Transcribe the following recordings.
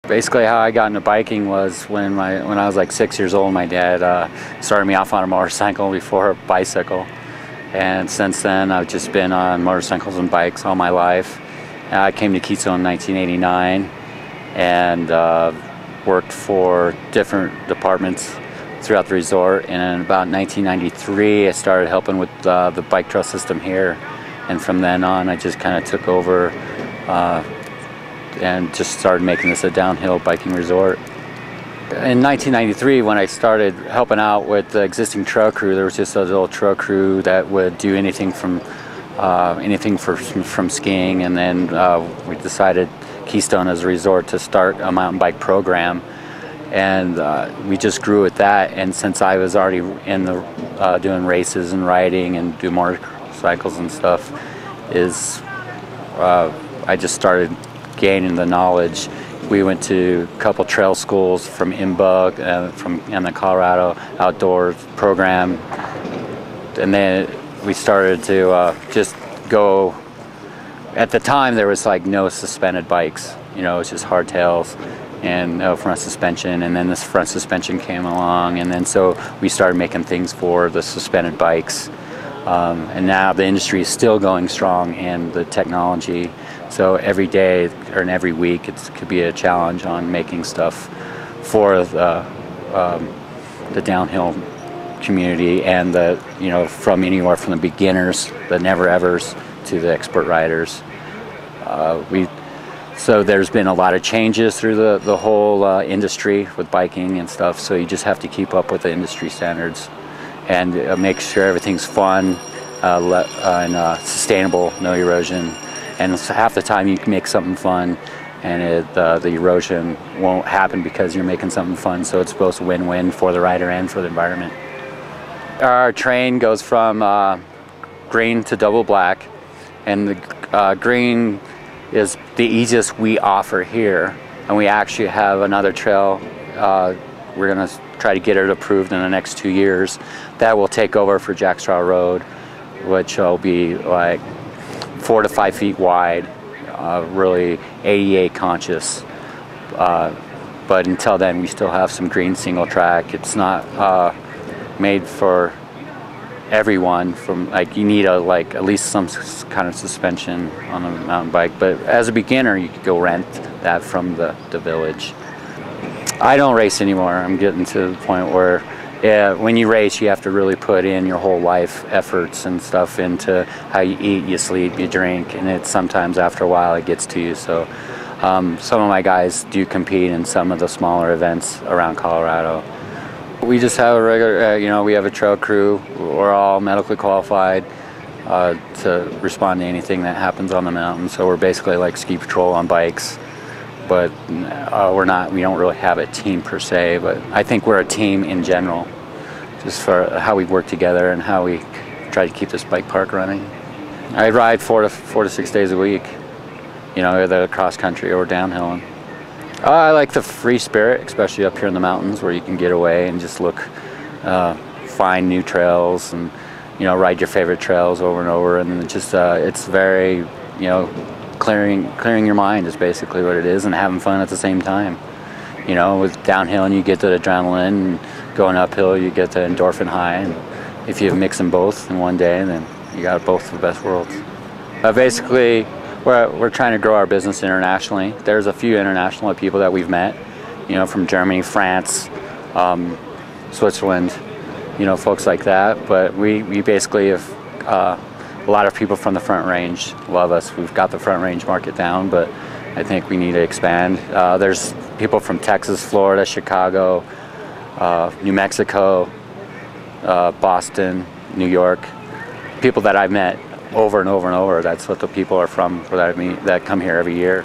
Basically, how I got into biking was when I was like 6 years old. My dad started me off on a motorcycle before a bicycle, and since then I've just been on motorcycles and bikes all my life. I came to Keystone in 1989 and worked for different departments throughout the resort. And in about 1993, I started helping with the bike trail system here, and from then on, I just kind of took over. And just started making this a downhill biking resort. In 1993, when I started helping out with the existing trail crew, there was just a little trail crew that would do anything from skiing, and then we decided Keystone as a resort to start a mountain bike program, and we just grew with that. And since I was already in the doing races and riding and do motorcycles and stuff, I just started gaining the knowledge. We went to a couple trail schools from IMBA and the Colorado Outdoors program, and then we started to just go. At the time, there was like no suspended bikes. You know, it was just hardtails and no front suspension. And then this front suspension came along, and then so we started making things for the suspended bikes. And now the industry is still going strong, and the technology. So every day or every week, it could be a challenge on making stuff for the downhill community, and from anywhere from the beginners, the never-evers, to the expert riders. So there's been a lot of changes through the whole industry with biking and stuff. So you just have to keep up with the industry standards and make sure everything's fun and sustainable, no erosion. And half the time you can make something fun, and the erosion won't happen because you're making something fun. So it's both win-win for the rider and for the environment. Our train goes from green to double black, and the green is the easiest we offer here. And we actually have another trail. We're going to try to get it approved in the next 2 years. That will take over for Jackstraw Road, which will be like 4 to 5 feet wide, really ADA conscious. But until then, we still have some green single track. It's not made for everyone. You need at least some kind of suspension on a mountain bike. But as a beginner, you could go rent that from the village. I don't race anymore. I'm getting to the point where, when you race, you have to really put in your whole life efforts and stuff into how you eat, you sleep, you drink, and sometimes after a while it gets to you. So some of my guys do compete in some of the smaller events around Colorado. We just have a regular, we have a trail crew. We're all medically qualified to respond to anything that happens on the mountain. So we're basically like ski patrol on bikes. But we don't really have a team per se, but I think we're a team in general, just for how we work together and how we try to keep this bike park running. I ride 4 to 6 days a week, either cross country or downhill. I like the free spirit, especially up here in the mountains where you can get away and just find new trails and, ride your favorite trails over and over. And it's very, clearing your mind is basically what it is, and having fun at the same time. With downhill, and you get the adrenaline, and going uphill, you get the endorphin high. And if you mix them both in one day, then you got both the best worlds. Basically, we're trying to grow our business internationally. There's a few international people that we've met, from Germany, France, Switzerland, folks like that. But we basically have a lot of people from the Front Range love us. We've got the Front Range market down, but I think we need to expand. There's people from Texas, Florida, Chicago, New Mexico, Boston, New York. People that I've met over and over and over. That's what the people are from that come here every year.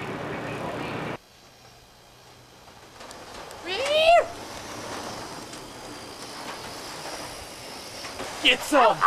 Get some!